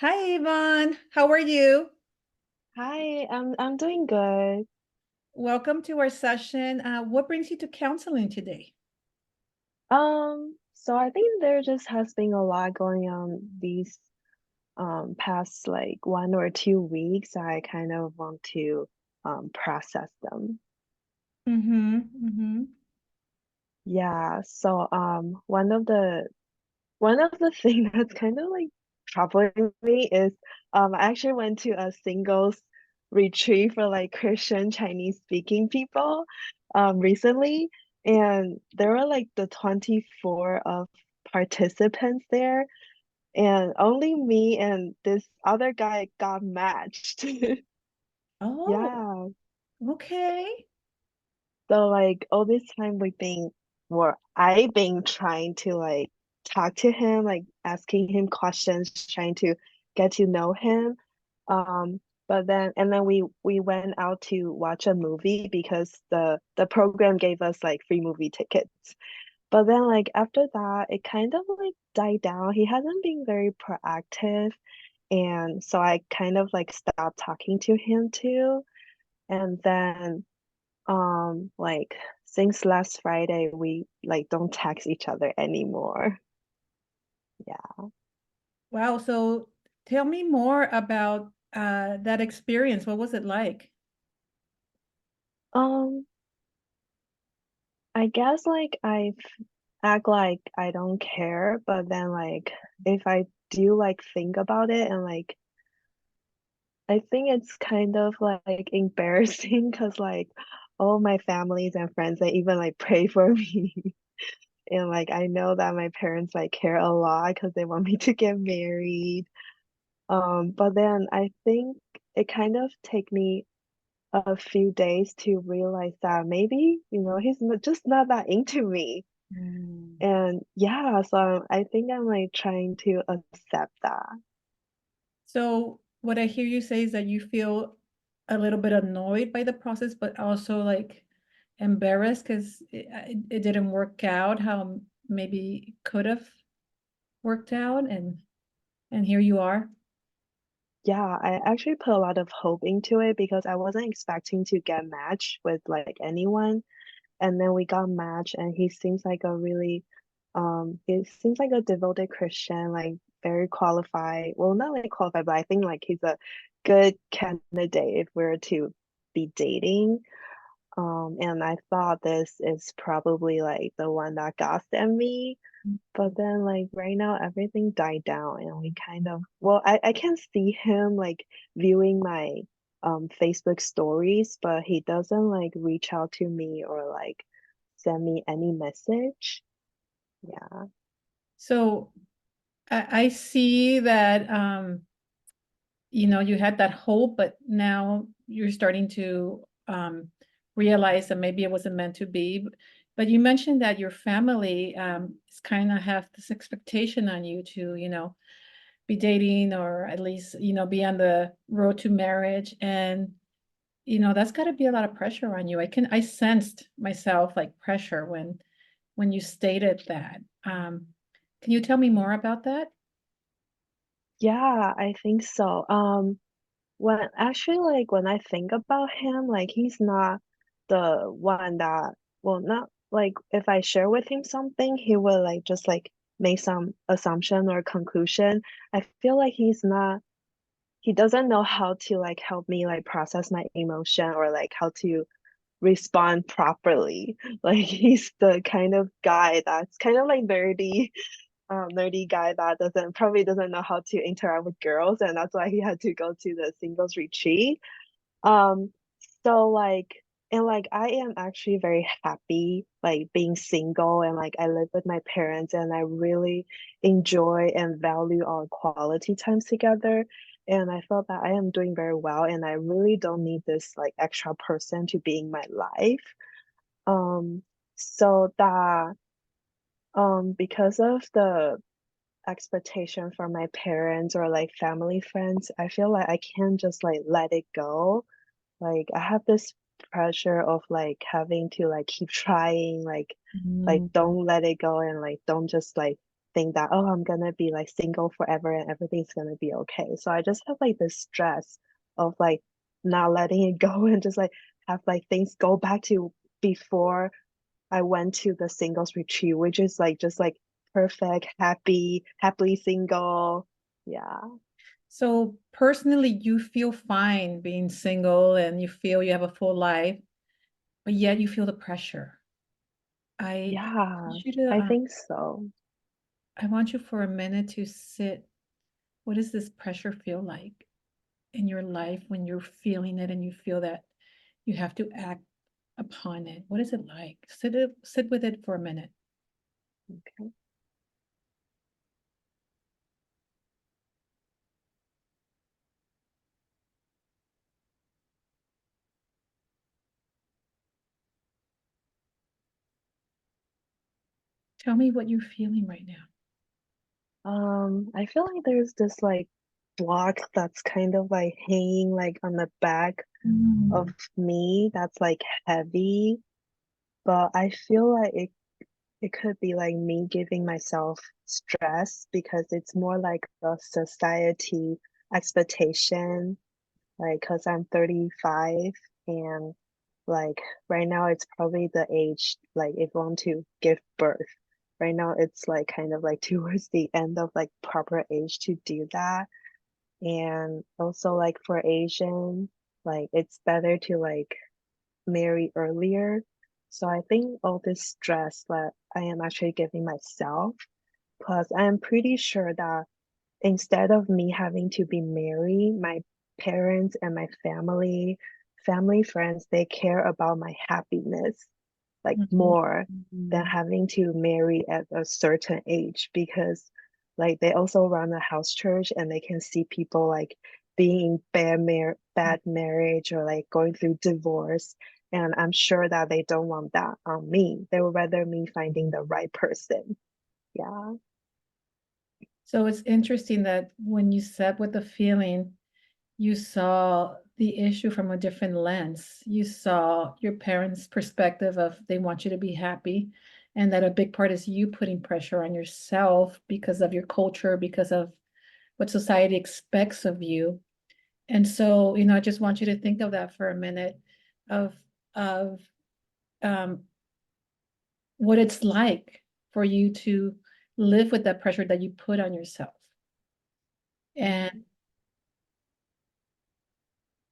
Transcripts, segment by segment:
Hi, Yvonne. How are you? Hi, I'm doing good. Welcome to our session. What brings you to counseling today? So I think there just has been a lot going on these past like 1 or 2 weeks. I kind of want to process them. Mm-hmm. Mm-hmm. Yeah, so one of the thing that's kind of like troubling me is I actually went to a singles retreat for like Christian Chinese speaking people recently, and there were like the 24 of participants there, and only me and this other guy got matched. Oh, Yeah. okay. So like all this time I've been trying to like talk to him, like asking him questions, trying to get to know him. But then we went out to watch a movie because the program gave us like free movie tickets. But then like after that, it kind of like died down. He hasn't been very proactive, and so I kind of like stopped talking to him too. And then like since last Friday, we like don't text each other anymore. Yeah. Wow. So tell me more about that experience. What was it like? Um, I guess like act like I don't care, but then like if I do like think about it and like I think it's kind of like embarrassing because like all my families and friends they even like pray for me. And like I know that my parents like care a lot because they want me to get married. But then I think it kind of take me a few days to realize that maybe, he's just not that into me. Mm. And yeah, so I think I'm like trying to accept that. So what I hear you say is that you feel a little bit annoyed by the process, but also like embarrassed because it didn't work out how maybe could have worked out, and here you are. Yeah, I actually put a lot of hope into it because I wasn't expecting to get matched with like anyone. And then we got matched and he seems like a devoted Christian, like very qualified. Well, not like qualified, but I think like he's a good candidate if we're to be dating. And I thought this is probably like the one that ghosted me. But then like right now everything died down and we kind of I can see him like viewing my Facebook stories, but he doesn't like reach out to me or like send me any message. Yeah. So I see that you had that hope, but now you're starting to realize that maybe it wasn't meant to be. But you mentioned that your family is kind of have this expectation on you to, be dating or at least, be on the road to marriage. And, that's got to be a lot of pressure on you. I sensed myself like pressure when you stated that. Can you tell me more about that? Yeah, I think so. When I think about him, like he's not the one that, well, not like if I share with him something, he will like just like make some assumption or conclusion. I feel like he doesn't know how to like help me like process my emotion or like how to respond properly. Like he's the kind of guy that's kind of like nerdy guy that doesn't know how to interact with girls, and that's why he had to go to the singles retreat. Um, so like and like I am actually very happy like being single and like I live with my parents and I really enjoy and value our quality times together. And I felt that I am doing very well and I really don't need this like extra person to be in my life. Um, so that because of the expectation from my parents or like family friends, I feel like I can't just like let it go. Like I have this pressure of like having to like keep trying, like Mm. don't let it go and like don't just like think that, oh, I'm gonna be like single forever and everything's gonna be okay. So I just have like this stress of like not letting it go and just like have like things go back to before I went to the singles retreat, which is like just like perfect, happily single. Yeah. So personally, you feel fine being single and you feel you have a full life, but yet you feel the pressure. I Yeah, want you to, I think so. I want you for a minute to sit. What does this pressure feel like in your life when you're feeling it and you feel that you have to act upon it? What is it like? Sit with it for a minute. Okay. Tell me what you're feeling right now. I feel like there's this like block that's kind of like hanging like on the back of Mm, me that's like heavy, but I feel like it could be like me giving myself stress because it's more like a society expectation, like because I'm 35 and like right now it's probably the age like if you want to give birth. Right now it's like kind of like towards the end of like proper age to do that. And also like for Asian, like it's better to like marry earlier. So I think all this stress that I am actually giving myself, plus I am pretty sure that instead of me having to be married, my parents and my family friends, they care about my happiness like mhm, more than mhm, having to marry at a certain age because like they also run a house church and they can see people like being in bad marriage or like going through divorce. And I'm sure that they don't want that on me. They would rather me finding the right person. Yeah. So it's interesting that when you sat with the feeling, you saw the issue from a different lens. You saw your parents' perspective of they want you to be happy, and that a big part is you putting pressure on yourself because of your culture, because of what society expects of you. And so, I just want you to think of that for a minute of of um, what it's like for you to live with that pressure that you put on yourself. And Mhm.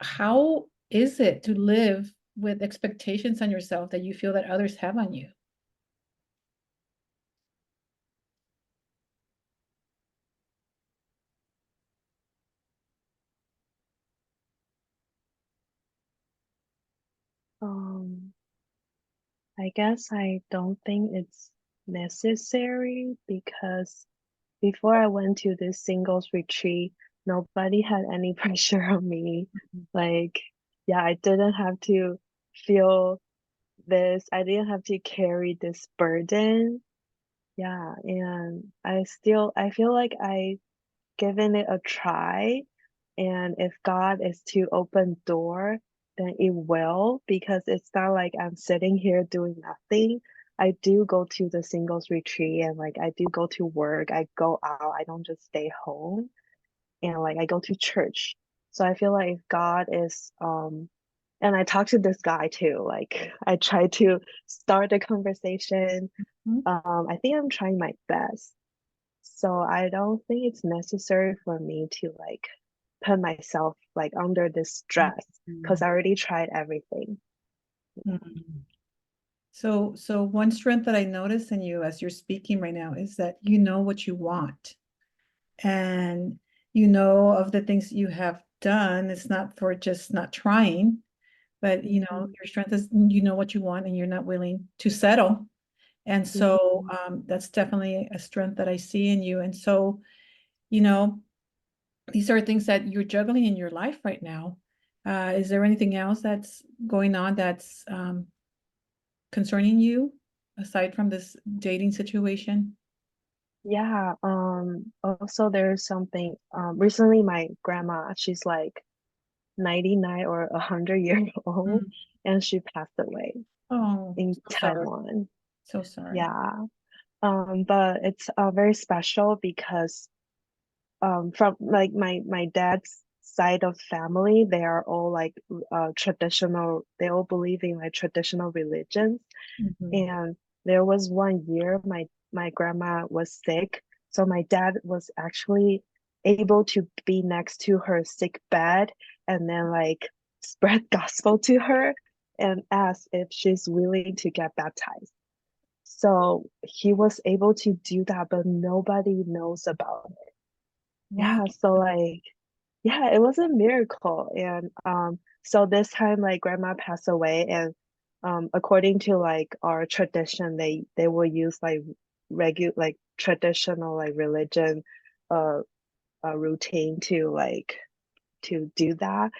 how is it to live with expectations on yourself that you feel that others have on you? Um, I guess I don't think it's necessary because before I went to this singles retreat, nobody had any pressure on me. Like, yeah, I didn't have to feel this, I didn't have to carry this burden. Yeah, and I feel like I given it a try. And if God is to open door, then it will, because it's not like I'm sitting here doing nothing. I do go to the singles retreat and like I do go to work. I go out. I don't just stay home. And like I go to church. So I feel like if God is and I talk to this guy too. Like I try to start a conversation. Mhm. I think I'm trying my best. So I don't think it's necessary for me to like put myself like under this stress because Mhm. I already tried everything. Mhm. So one strength that I notice in you as you're speaking right now is that you know what you want, and you know of the things you have done. It's not for just not trying, but Mhm, your strength is you know what you want and you're not willing to settle. And so mhm. that's definitely a strength that I see in you. And so, you know, these are things that you're juggling in your life right now. Is there anything else that's going on that's concerning you aside from this dating situation? Yeah, also there's something recently my grandma, she's like 99 or 100 years old Mm. and she passed away Oh, in so sorry. Taiwan. So sorry. Yeah. But it's very special because from like my dad's side of family, they are all like traditional. They all believe in like traditional religions. Mhm. And there was one year my grandma was sick, so my dad was actually able to be next to her sick bed and then like spread gospel to her and ask if she's willing to get baptized. So he was able to do that, but nobody knows about it. Wow. Yeah, so like yeah, it was a miracle. And so this time like grandma passed away and according to like our tradition, they will use like like traditional like religion uh, routine to like to do that,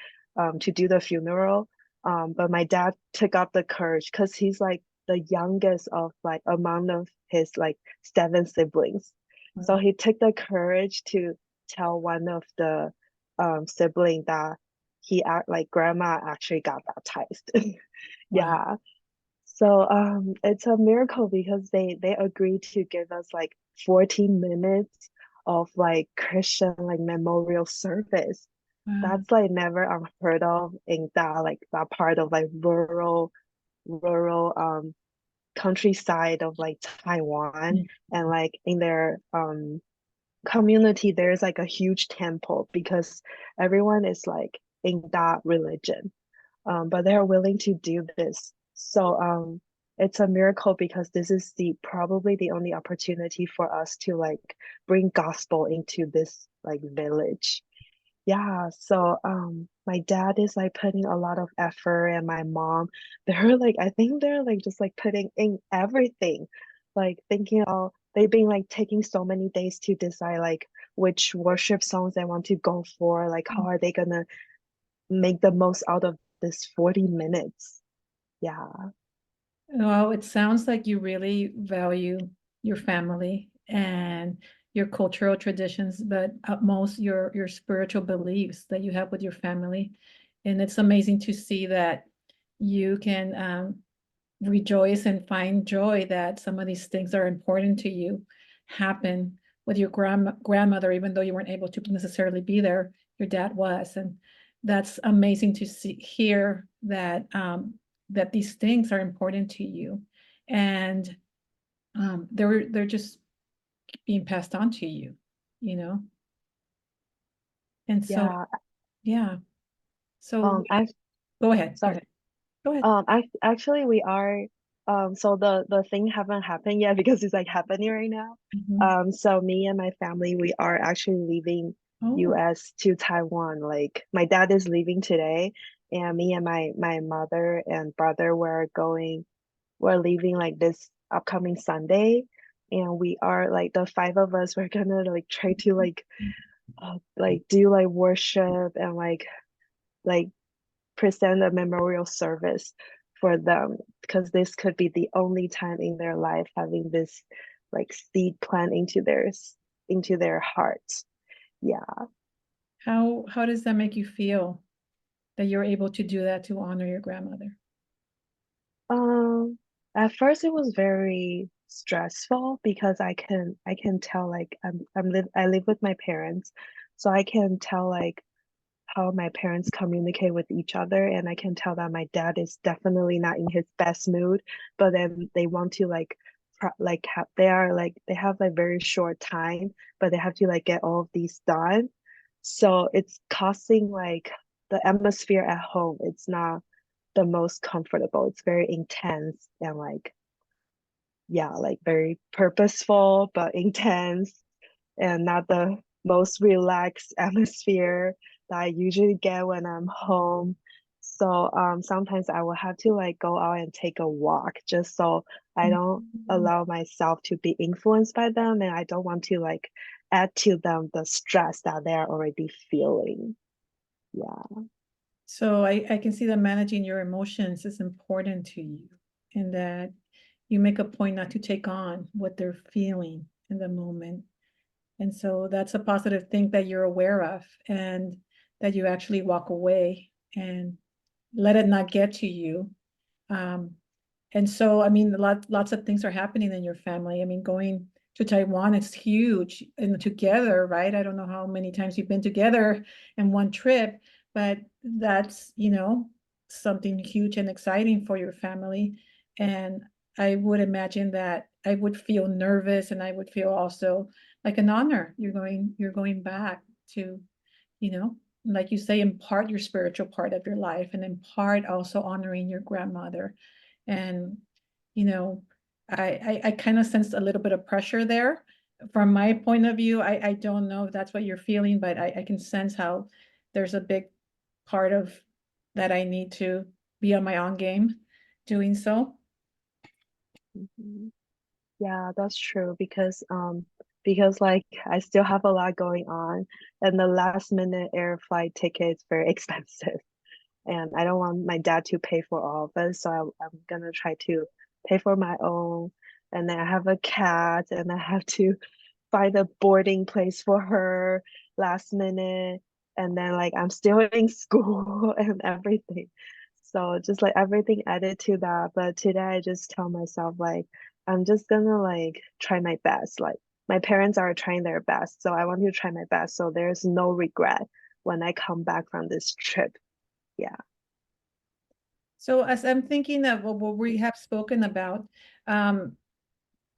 to do the funeral. But my dad took up the courage because he's like the youngest of like among of his like seven siblings. So Wow. he took the courage to tell one of the sibling that he act like grandma actually got baptized. Wow. Yeah. So it's a miracle because they agreed to give us like 14 minutes of like Christian like memorial service. Wow. That's like never unheard of in that like that part of like rural countryside of like Taiwan. And Mhm. like in their community there's like a huge temple because everyone is like in that religion, but they're willing to do this. So it's a miracle because this is the probably the only opportunity for us to like bring gospel into this like village. Yeah, so my dad is like putting a lot of effort and my mom, they're like I think they're like just like putting in everything, like thinking oh they've been like taking so many days to decide like which worship songs they want to go for, like how are they gonna make the most out of this 40 minutes. Yeah. Well, it sounds like you really value your family and your cultural traditions, but at most your spiritual beliefs that you have with your family. And it's amazing to see that you can rejoice and find joy that some of these things that are important to you happen with your grandmother, even though you weren't able to necessarily be there, your dad was. And that's amazing to see hear that that these things are important to you. And they're just being passed on to you, you know? And so Yeah. yeah. So I go ahead, go sorry. ahead, go ahead. I actually we are so the thing haven't happened yet because it's like happening right now. Mhm. So me and my family we are actually leaving Oh, US to Taiwan. Like my dad is leaving today and me and my mother and brother we're leaving like this upcoming Sunday, and we are like the five of us we're gonna like try to like do like worship and like present a memorial service for them because this could be the only time in their life having this like seed plant into their hearts. Yeah. how does that make you feel that you're able to do that to honor your grandmother? Um, at first it was very stressful because I can tell like I live with my parents, so I can tell like how my parents communicate with each other, and I can tell that my dad is definitely not in his best mood, but then they want to like like have they are like they have like very short time, but they have to like get all of these done. So it's causing like the atmosphere at home. It's not the most comfortable. It's very intense and like yeah, like very purposeful but intense and not the most relaxed atmosphere that I usually get when I'm home. So sometimes I will have to like go out and take a walk just so I don't Mhm. allow myself to be influenced by them, and I don't want to like add to them the stress that they're already feeling. Yeah. So I can see that managing your emotions is important to you and that you make a point not to take on what they're feeling in the moment. And so that's a positive thing that you're aware of and that you actually walk away and let it not get to you. Um, And so, I mean, lots of things are happening in your family. I mean, going to Taiwan, it's huge and together, right? I don't know how many times you've been together in one trip, but that's, something huge and exciting for your family. And I would imagine that I would feel nervous and I would feel also like an honor. You're going back to, you know, like you say, impart your spiritual part of your life and in part also honoring your grandmother. And, you know, I kind of sensed a little bit of pressure there. From my point of view, I don't know if that's what you're feeling, but I can sense how there's a big part of that I need to be on my own game doing so. Mhm. Yeah, that's true because like I still have a lot going on and the last minute air flight ticket is very expensive and I don't want my dad to pay for all of it, so I'm gonna try to pay for my own. And then I have a cat and I have to find a boarding place for her last minute. And then like I'm still in school and everything. So just like everything added to that. But today I just tell myself like I'm just gonna like try my best. Like my parents are trying their best. So I want to try my best. So there's no regret when I come back from this trip. Yeah. So as I'm thinking of what we have spoken about, um,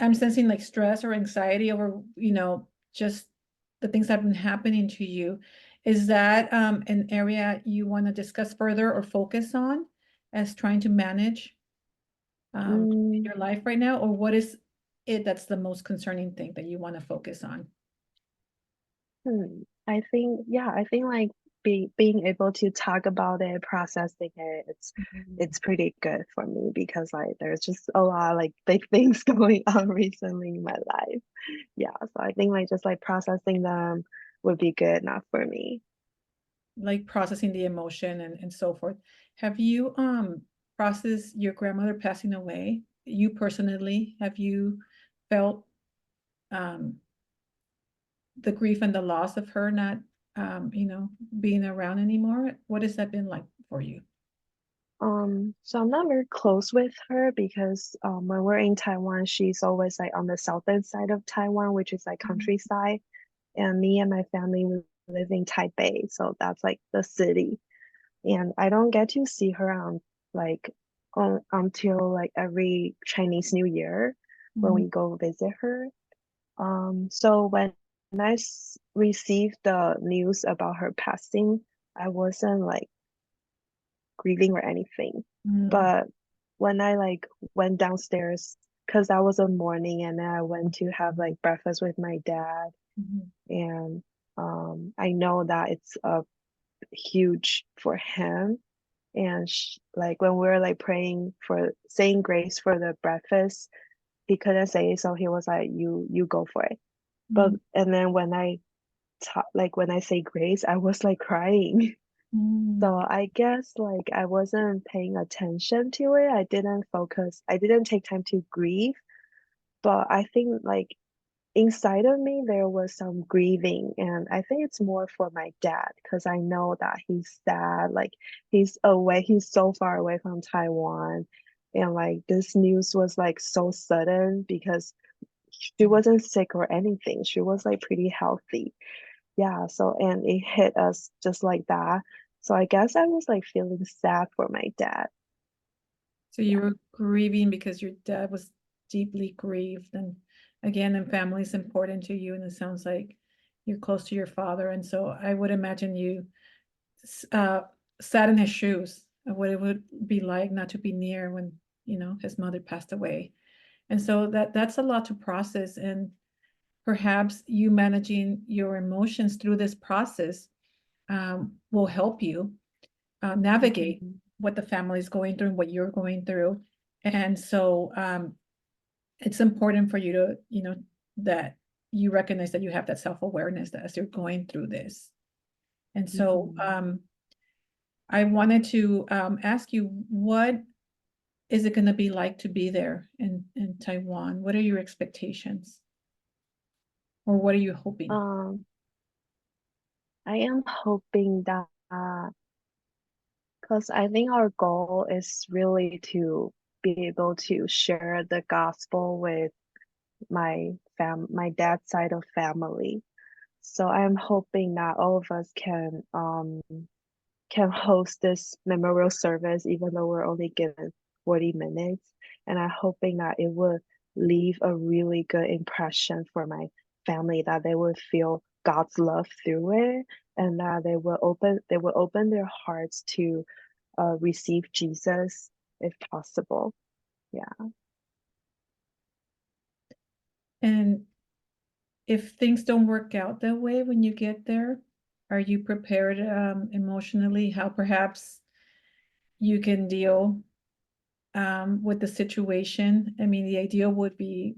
I'm sensing like stress or anxiety over, just the things that have been happening to you. Is that an area you want to discuss further or focus on as trying to manage in Mm, your life right now? Or what is it that's the most concerning thing that you want to focus on? I think like being able to talk about it, processing it, it's pretty good for me because like there's just a lot of like big things going on recently in my life. Yeah, so I think like just like processing them would be good enough for me. Like processing the emotion and so forth. Have you processed your grandmother passing away? You personally, have you felt um the grief and the loss of her not being around anymore? What has that been like for you? So I'm not very close with her because when we're in Taiwan, she's always like on the southern side of Taiwan, which is like Mhm. countryside, and me and my family we live in Taipei, so that's like the city. And I don't get to see her like until like every Chinese New Year when Mhm. we go visit her. So when received the news about her passing, I wasn't like grieving or anything. Mm, But when I like went downstairs, because that was a morning, and then I went to have like breakfast with my dad, mhm, and I know that it's huge for him. And like when we were like praying for saying grace for the breakfast, he couldn't say it, so he was like, "You go for it." But mhm, and then when like when I say grace, I was like crying. So mm. I guess like I wasn't paying attention to it. I didn't focus. I didn't take time to grieve. But I think like inside of me there was some grieving, and I think it's more for my dad because I know that he's sad, like he's so far away from Taiwan, and like this news was like so sudden because she wasn't sick or anything, she was like pretty healthy. Yeah, so and it hit us just like that, so I guess I was like feeling sad for my dad. So you Yeah. were grieving because your dad was deeply grieved, and again, and family is important to you, and it sounds like you're close to your father, and so I would imagine you uh, sat in his shoes of what it would be like not to be near when his mother passed away, and so that's a lot to process, and perhaps you managing your emotions through this process will help you navigate Mhm. what the family is going through and what you're going through. And so it's important for you to, that you recognize that you have that self-awareness that as you're going through this. And so Mhm. I wanted to ask you, what is it going to be like to be there in Taiwan? What are your expectations? Or what are you hoping? Um, I am hoping that because I think our goal is really to be able to share the gospel with my dad's side of family. So I'm hoping that all of us can host this memorial service, even though we're only given 40 minutes. And I'm hoping that it will leave a really good impression for my family, that they will feel God's love through it, and that they will open their hearts to receive Jesus if possible. Yeah. And if things don't work out that way when you get there, are you prepared emotionally how perhaps you can deal with the situation? I mean, the ideal would be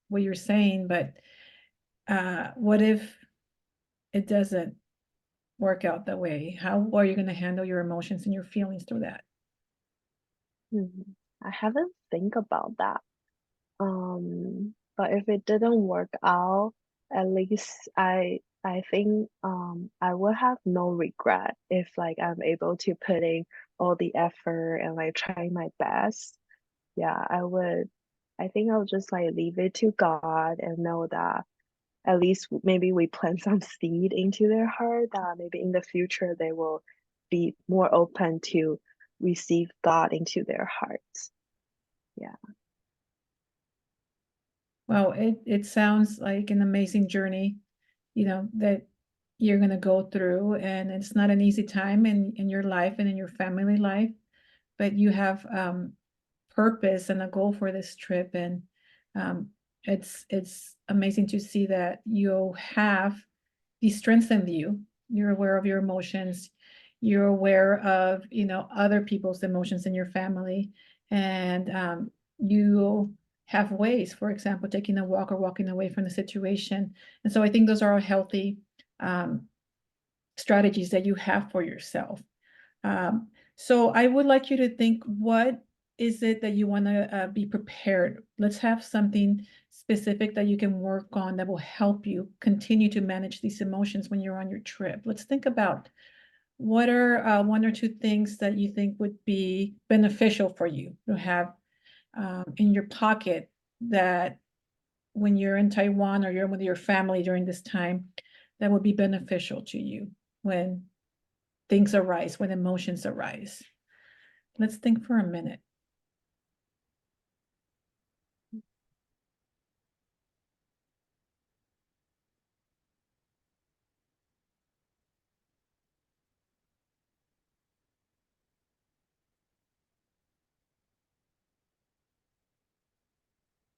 what you're saying, but what if it doesn't work out that way? How are you going to handle your emotions and your feelings through that? I haven't think about that. But if it didn't work out, at least I think I would have no regret if like I'm able to put in all the effort and like try my best. Yeah, I think I'll just like leave it to God and know that at least maybe we plant some seed into their heart, that maybe in the future they will be more open to receive God into their hearts. Yeah. Well, it sounds like an amazing journey, that you're going to go through, and it's not an easy time in your life and in your family life, but you have purpose and a goal for this trip, and um, it's amazing to see that you have these strengths in you. You're aware of your emotions. You're aware of, other people's emotions in your family, and you have ways, for example, taking a walk or walking away from the situation. And so I think those are all healthy um, strategies that you have for yourself. So I would like you to think, what is it that you want to be prepared? Let's have something specific that you can work on that will help you continue to manage these emotions when you're on your trip. Let's think about, what are one or two things that you think would be beneficial for you to have in your pocket, that when you're in Taiwan or you're with your family during this time, that would be beneficial to you when things arise, when emotions arise. Let's think for a minute.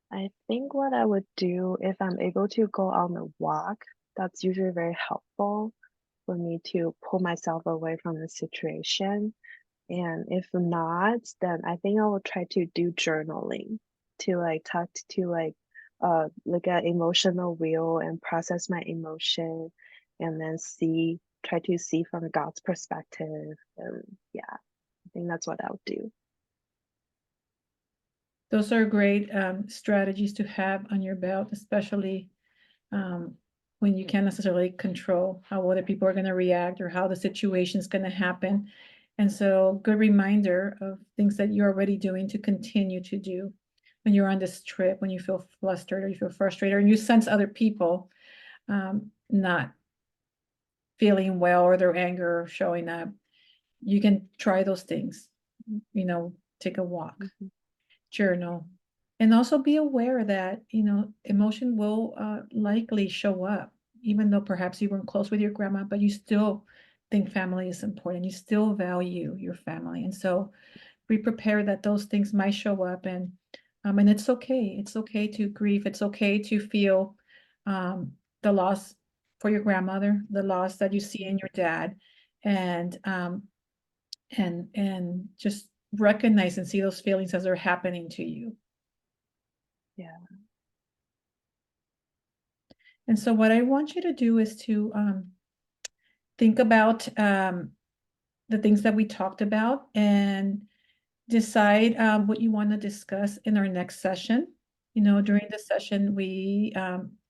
I think what I would do if I'm able to go on a walk, that's usually very helpful for me to pull myself away from the situation. And if not, then I think I will try to do journaling to like talk to like look at emotional wheel and process my emotion, and then try to see from God's perspective. And yeah, I think that's what I would do. Those are great strategies to have on your belt, especially when you can't necessarily control how other people are going to react or how the situation is going to happen. And so, good reminder of things that you're already doing to continue to do when you're on this trip, when you feel flustered or you feel frustrated, or you sense other people not feeling well, or their anger showing up. You can try those things, take a walk, Mhm. journal, and also be aware that, emotion will likely show up, even though perhaps you weren't close with your grandma, but you still think family is important. You still value your family. And so be prepared that those things might show up, and it's okay. It's okay to grieve. It's okay to feel the loss for your grandmother, the loss that you see in your dad, and just recognize and see those feelings as they're happening to you. Yeah. And so what I want you to do is to think about the things that we talked about, and decide what you want to discuss in our next session. During the session,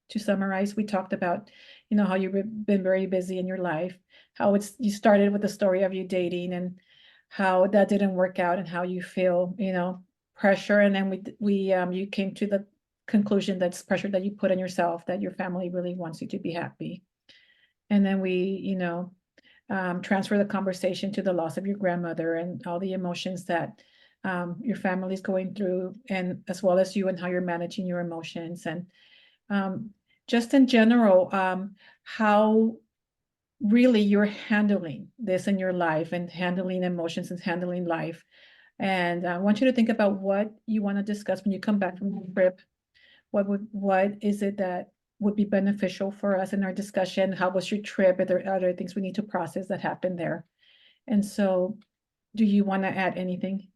to summarize, we talked about, how you've been very busy in your life, how you started with the story of you dating, and how that didn't work out, and how you feel, pressure, and then you came to the conclusion that's pressure that you put on yourself, that your family really wants you to be happy. And then we, transfer the conversation to the loss of your grandmother and all the emotions that your family's going through, and as well as you, and how you're managing your emotions, and just in general, how really you're handling this in your life, and handling emotions and handling life. And I want you to think about what you want to discuss when you come back from the trip. What is it that would be beneficial for us in our discussion? How was your trip? Are there other things we need to process that happened there? And so, do you want to add anything?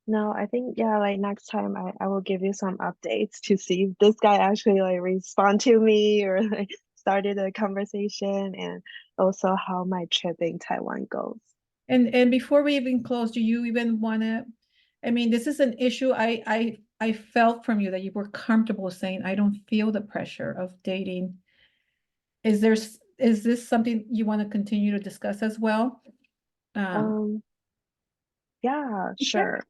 No, I think yeah, like next time I will give you some updates to see if this guy actually like respond to me or like started a conversation, and also how my trip in Taiwan goes. And before we even close, do you even want to? I mean, this is an issue. I felt from you that you were comfortable saying, I don't feel the pressure of dating. Is this something you want to continue to discuss as well? Um, yeah, Okay. sure.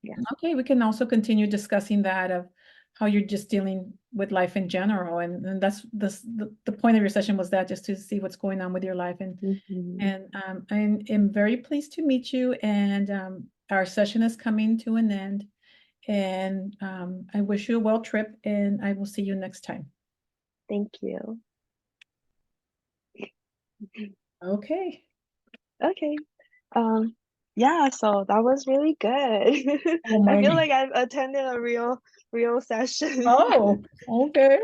Yeah. Okay, we can also continue discussing that, of how you're just dealing with life in general, and that's the point of your session, was that just to see what's going on with your life, and Mm-hmm. I am very pleased to meet you, and our session is coming to an end, and I wish you a well trip, and I will see you next time. Thank you. Okay. Okay. Um, yeah, so that was really good. Oh I my feel God. like I've attended a real session. Oh, okay.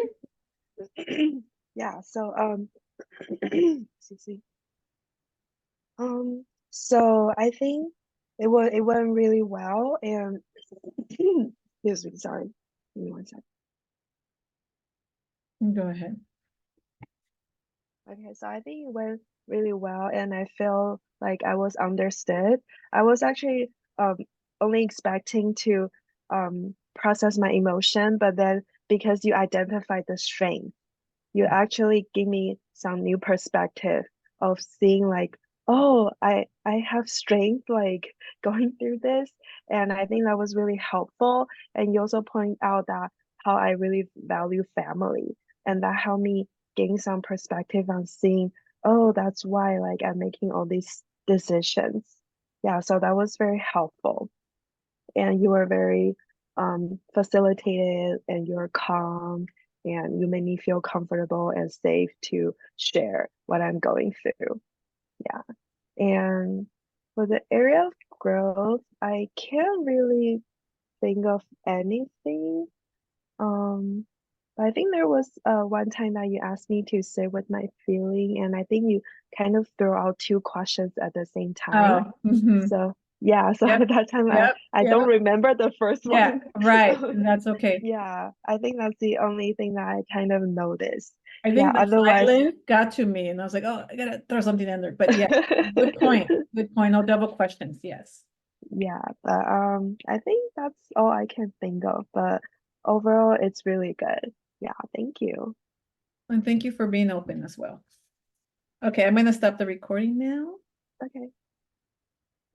Yeah, so excuse me. So I think it went really well, and excuse me, sorry. Give me one second. Go ahead. Okay, so I think it went really well, and I feel like I was understood. I was actually only expecting to process my emotion, but then because you identified the strength, you actually give me some new perspective of seeing like, oh, I have strength like going through this, and I think that was really helpful. And you also point out that how I really value family, and that helped me gain some perspective on seeing, oh, that's why like I'm making all these decisions. Yeah, so that was very helpful, and you were very facilitated, and you're calm, and you made me feel comfortable and safe to share what I'm going through. Yeah. And for the area of growth, I can't really think of anything. But I think there was one time that you asked me to sit with my feeling, and I think you kind of throw out two questions at the same time. Oh, mhm. So yeah, so Yep, at that time yep, I yep. don't remember the first Yeah, one. right. So That's okay. yeah, I think that's the only thing that I kind of noticed. I Yeah, think the otherwise, silence got to me, and I was like, oh, I gotta throw something in there. But yeah, good point. Good point. No double questions. Yes. yeah, but I think that's all I can think of. But overall, it's really good. Yeah, thank you. And thank you for being open as well. Okay, I'm gonna stop the recording now. Okay.